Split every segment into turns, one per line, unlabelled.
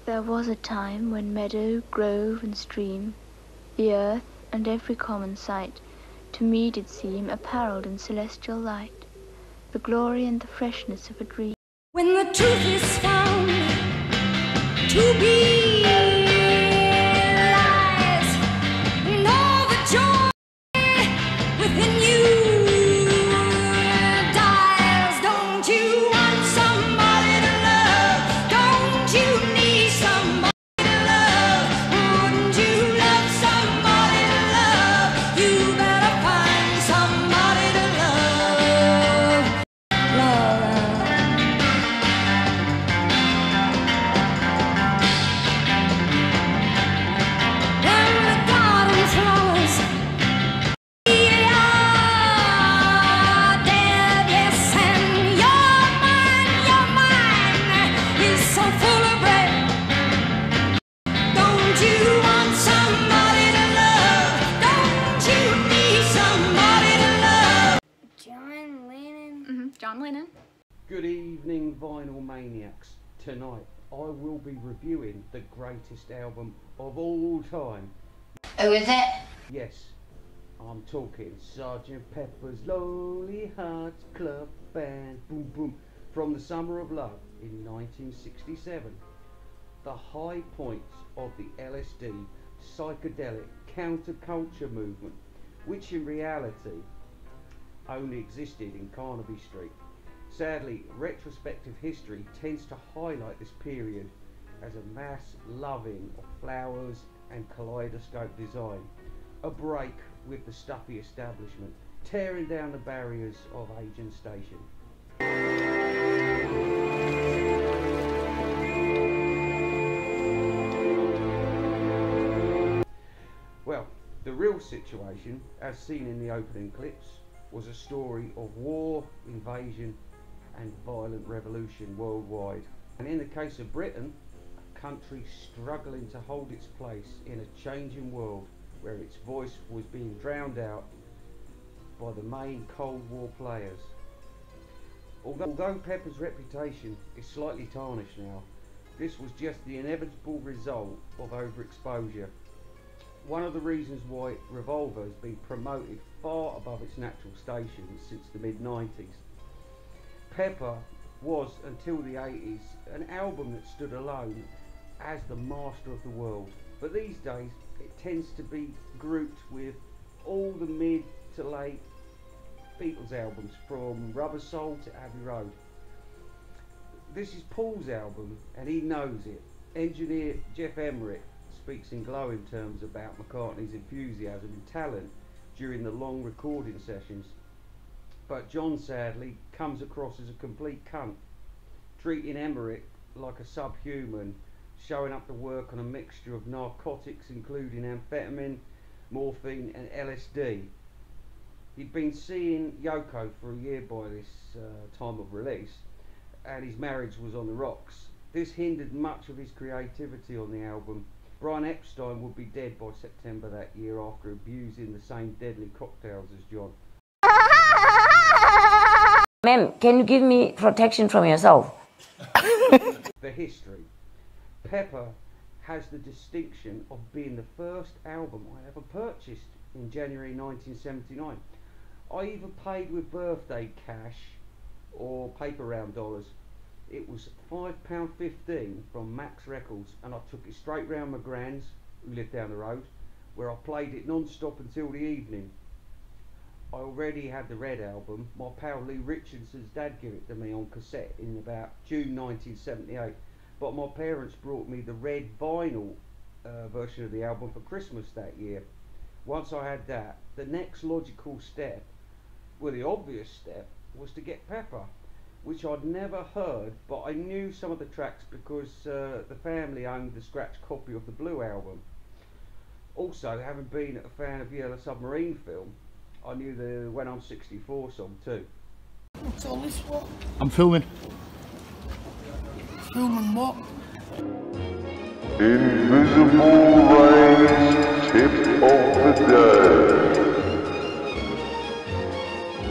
There was a time when meadow, grove, and stream, the earth, and every common sight, to me did seem apparelled in celestial light, the glory and the freshness of a dream.
When the truth is found to be lies, and all the joy within you dies. Don't you want somebody to love? Don't you need somebody to love? Wouldn't you love somebody to love? You better find somebody to love. Love.
John Lennon.
Good evening, Vinyl Maniacs. Tonight I will be reviewing the greatest album of all time.
Who is it?
Yes, I'm talking Sgt. Pepper's Lonely Hearts Club Band, boom boom, from the Summer of Love in 1967. The high points of the LSD psychedelic counterculture movement, which in reality only existed in Carnaby Street. Sadly, retrospective history tends to highlight this period as a mass loving of flowers and kaleidoscope design, a break with the stuffy establishment, tearing down the barriers of age and station. Well, the real situation, as seen in the opening clips, was a story of war, invasion and violent revolution worldwide. And in the case of Britain, a country struggling to hold its place in a changing world where its voice was being drowned out by the main Cold War players. Although Pepper's reputation is slightly tarnished now, this was just the inevitable result of overexposure. One of the reasons why Revolver has been promoted far above its natural station since the mid-90s. Pepper was, until the 80s, an album that stood alone as the master of the world. But these days, it tends to be grouped with all the mid to late Beatles albums, from Rubber Soul to Abbey Road. This is Paul's album, and he knows it. Engineer Jeff Emerick speaks in glowing terms about McCartney's enthusiasm and talent during the long recording sessions, but John sadly comes across as a complete cunt, treating Emerick like a subhuman, showing up to work on a mixture of narcotics including amphetamine, morphine and LSD. He'd been seeing Yoko for a year by this time of release, and his marriage was on the rocks. This hindered much of his creativity on the album. Brian Epstein would be dead by September that year after abusing the same deadly cocktails as John.
Ma'am, can you give me protection from yourself?
The history. Pepper has the distinction of being the first album I ever purchased in January 1979. I either paid with birthday cash or paper round dollars. It was £5.15 from Max Records, and I took it straight round my gran's, who lived down the road, where I played it non-stop until the evening. I already had the Red album. My pal Lee Richardson's dad gave it to me on cassette in about June 1978, but my parents brought me the Red vinyl version of the album for Christmas that year. Once I had that, the next logical step, well, the obvious step, was to get Pepper, which I'd never heard, but I knew some of the tracks because the family owned the scratch copy of the Blue album. Also, having been a fan of Yellow Submarine film, I knew the When I'm 64 song too.
What's all this for?
I'm filming.
Filming what?
Invisible Rain's Tip of the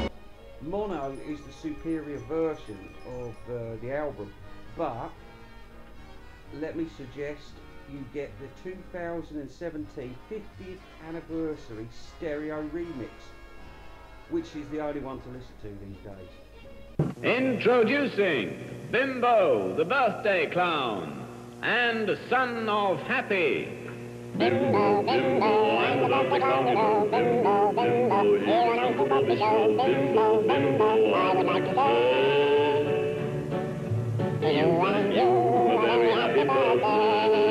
Day.
Mono is the superior version of the album, but let me suggest you get the 2017 50th anniversary stereo remix, which is the only one to listen to these days.
Introducing Bimbo, the birthday clown, and son of Happy. Bimbo, Bimbo, I'm the birthday clown, Bimbo, Bimbo, Bimbo, here's Uncle Bobby's show, Bimbo, Bimbo, I would like to say to you and you a very happy birthday.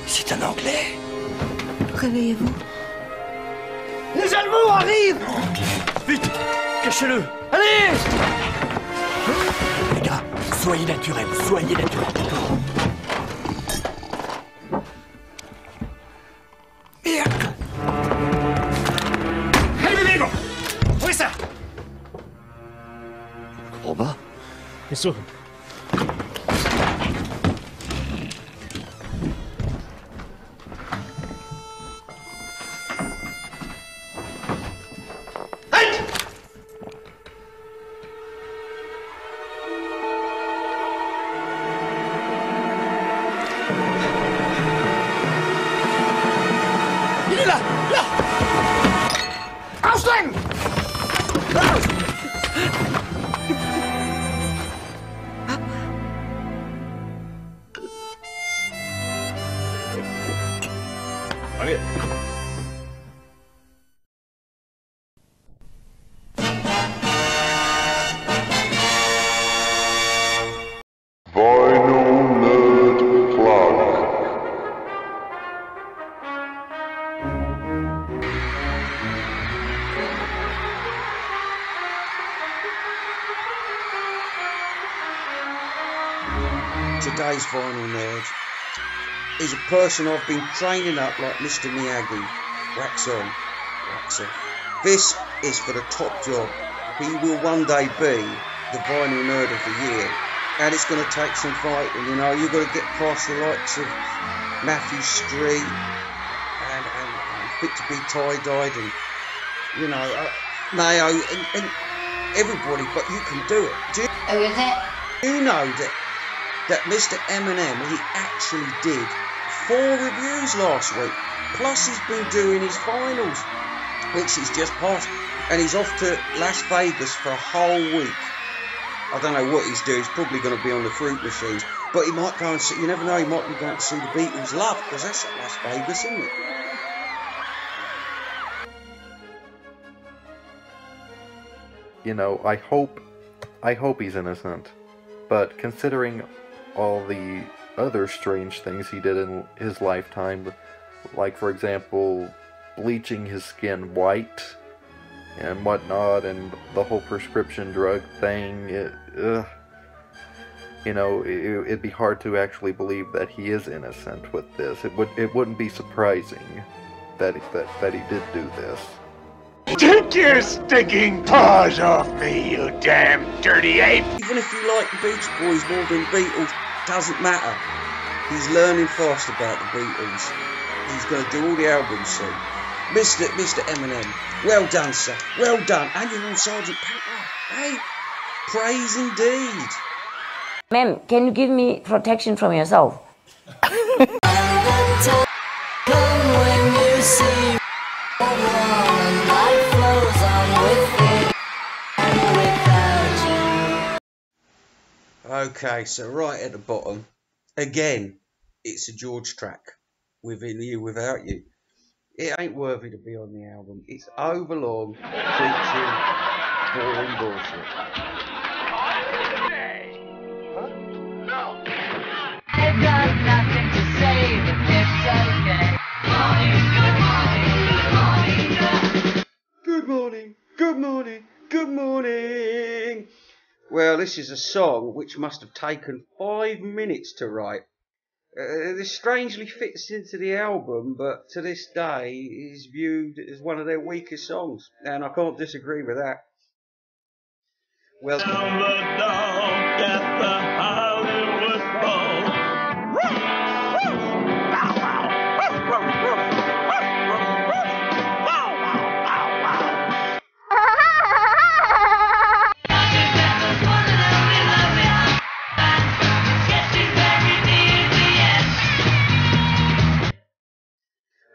C'est un Anglais.
Réveillez-vous.
Les Allemands arrivent! Vite! Cachez-le! Allez! Les gars, soyez naturels, soyez naturels. Merde! Allez, amigo! Où ça? Je comprends pas.
Bien sûr.
Il est là! Là! Austin!
Allez.
Vinyl Nerd Plug.
Today's Vinyl Nerd is a person I've been training up like Mr. Miyagi. Wax on, wax off. This is for the top job. He will one day be the Vinyl Nerd of the Year. And it's going to take some fighting, you know. You've got to get past the likes of Matthew Street and Fit to be Tie-Dyed and, you know, Mayo and everybody, but you can do it. Do you know that Mr. Eminem, he actually did 4 reviews last week, plus he's been doing his finals, which he's just passed, and he's off to Las Vegas for a whole week. I don't know what he's doing. He's probably going to be on the fruit machines, but he might go and see, you never know, he might be going to see the Beatles live, because that's at Las Vegas, isn't it?
You know, I hope he's innocent, but considering all the other strange things he did in his lifetime, like, for example, bleaching his skin white and whatnot, and the whole prescription drug thing, you know, it'd be hard to actually believe that he is innocent with this. It wouldn't be surprising that he did do this.
Take your stinking paws off me, you damn dirty ape!
Even if you like the Beach Boys more than Beatles, doesn't matter. He's learning fast about the Beatles. He's going to do all the albums soon. Mr. Eminem, well done, sir. Well done. And you're on Sergeant Pepper. Hey, praise indeed.
Ma'am, can you give me protection from yourself?
Okay, so right at the bottom, again, it's a George track, Within You, Without You. It ain't worthy to be on the album. It's overlong, preaching, boring bullshit.
I've got nothing to say, but it's okay.
Good morning, good morning, good morning. Well, this is a song which must have taken 5 minutes to write. This strangely fits into the album, but to this day is viewed as one of their weakest songs, and I can't disagree with that. Well,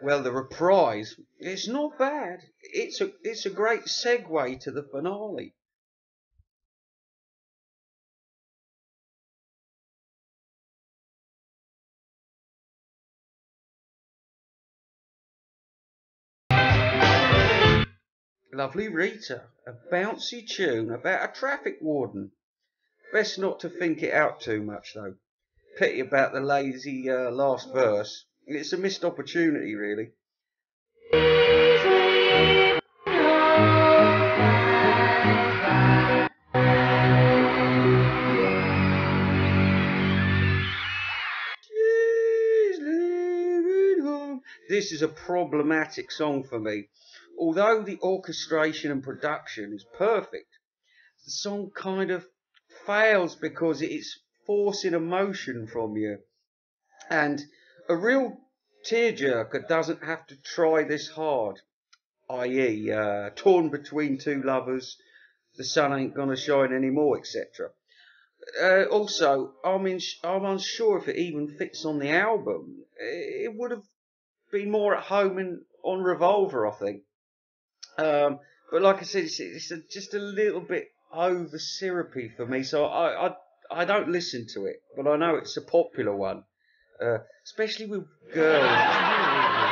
well, the reprise, it's not bad. It's a great segue to the finale. Lovely Rita, a bouncy tune about a traffic warden. Best not to think it out too much, though. Pity about the lazy last verse. It's a missed opportunity, really. She's leaving home. This is a problematic song for me. Although the orchestration and production is perfect, the song kind of fails because it's forcing emotion from you. And a real tearjerker doesn't have to try this hard, i.e. Torn between two lovers, the sun ain't gonna shine anymore, etc. Also, I'm unsure if it even fits on the album. It would have been more at home on Revolver, I think. But like I said, it's just a little bit over syrupy for me, so I don't listen to it, but I know it's a popular one, especially with girls.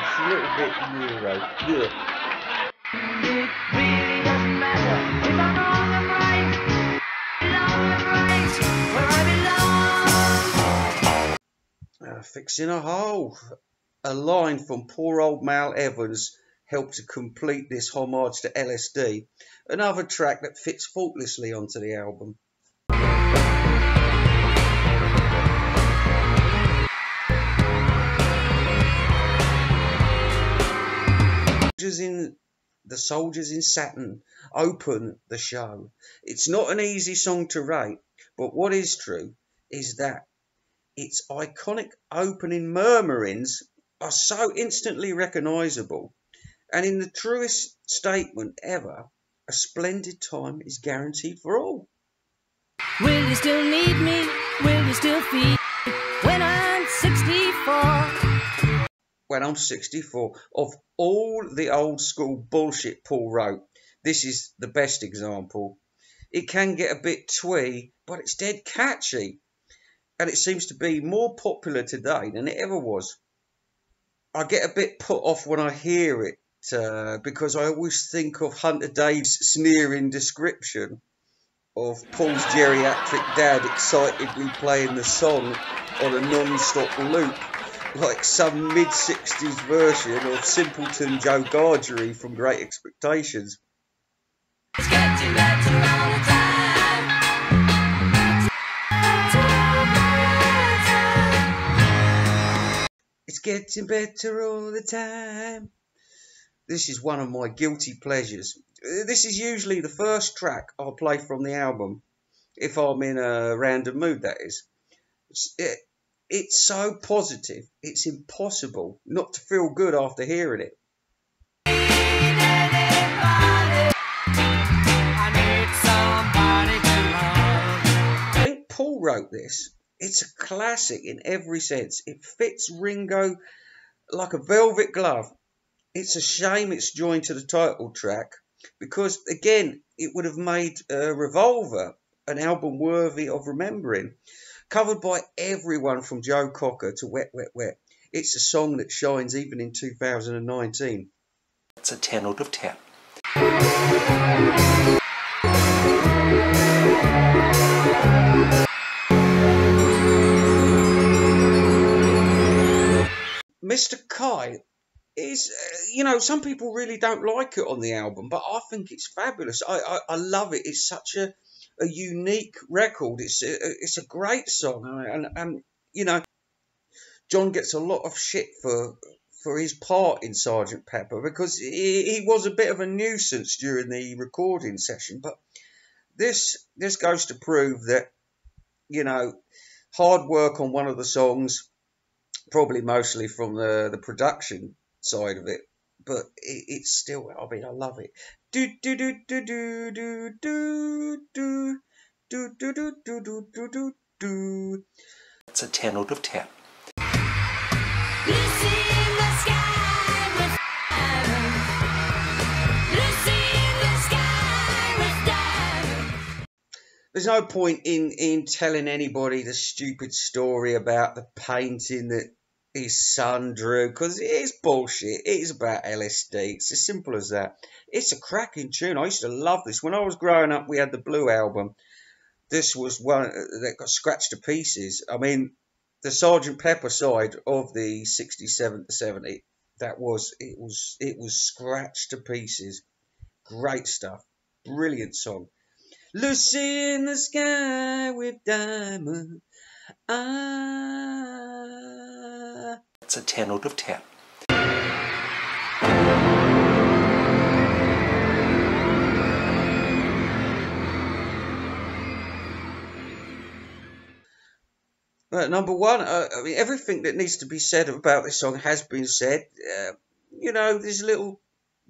It's a little bit neuro. Yeah.
It really doesn't matter if I'm wrong, I'm right. Where I belong.
Fixing a hole. A line from poor old Mal Evans helped to complete this homage to LSD, another track that fits faultlessly onto the album. The Soldiers in Satin open the show. It's not an easy song to rate, but what is true is that its iconic opening murmurings are so instantly recognisable, and in the truest statement ever, a splendid time is guaranteed for all.
Will you still need me? Will you still feed me when I'm 64?
When I'm 64, of all the old school bullshit Paul wrote, this is the best example. It can get a bit twee, but it's dead catchy, and it seems to be more popular today than it ever was. I get a bit put off when I hear it, because I always think of Hunter Dave's sneering description of Paul's geriatric dad excitedly playing the song on a non-stop loop, like some mid-60s version of Simpleton Joe Gargery from Great Expectations.
It's getting better all the time.
It's getting better all the time. This is one of my guilty pleasures. This is usually the first track I'll play from the album, if I'm in a random mood, that is. It's so positive, it's impossible not to feel good after hearing it. wrote this. It's a classic in every sense. It fits Ringo like a velvet glove. It's a shame it's joined to the title track because, again, it would have made Revolver an album worthy of remembering. Covered by everyone from Joe Cocker to Wet, Wet, Wet. It's a song that shines even in 2019.
It's a 10 out of 10.
Mr. Kite is, some people really don't like it on the album, but I think it's fabulous. I love it. It's such a unique record. It's a great song, and John gets a lot of shit for his part in Sgt. Pepper because he was a bit of a nuisance during the recording session. But this goes to prove that hard work on one of the songs, probably mostly from the production side of it, but it's still, I love it. Do do do do do do do do do do do do do do do.
It's a 10 out of 10.
There's no point in telling anybody the stupid story about the painting that his son drew, because it is bullshit. It is about LSD. It's as simple as that. It's a cracking tune. I used to love this. When I was growing up, we had the Blue album. This was one that got scratched to pieces. I mean, the Sgt. Pepper side of the 67 to 70, it was scratched to pieces. Great stuff. Brilliant song. Lucy in the sky with diamonds.
It's a 10 out of 10.
Number one, everything that needs to be said about this song has been said. There's little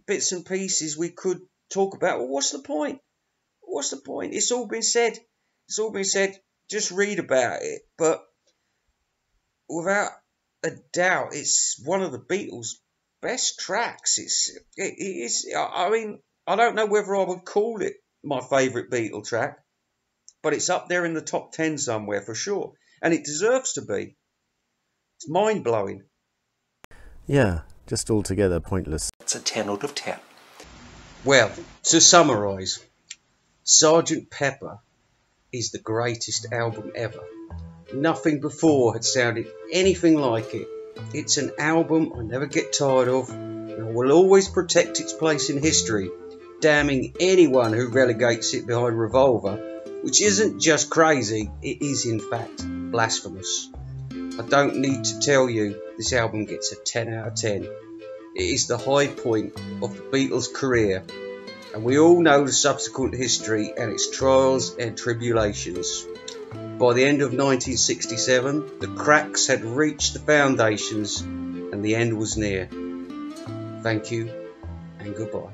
bits and pieces we could talk about. Well, what's the point? What's the point? It's all been said. It's all been said. Just read about it. But without a doubt, it's one of the Beatles' best tracks. It is. I mean, I don't know whether I would call it my favourite Beatle track, but it's up there in the top 10 somewhere for sure. And it deserves to be. It's mind-blowing.
Yeah, just altogether pointless.
It's a 10 out of 10.
Well, to summarise, Sgt. Pepper is the greatest album ever. Nothing before had sounded anything like it. It's an album I never get tired of, and I will always protect its place in history, damning anyone who relegates it behind Revolver, which isn't just crazy, it is in fact blasphemous. I don't need to tell you this album gets a 10 out of 10. It is the high point of the Beatles' career, and we all know the subsequent history and its trials and tribulations. By the end of 1967, the cracks had reached the foundations and the end was near. Thank you and goodbye.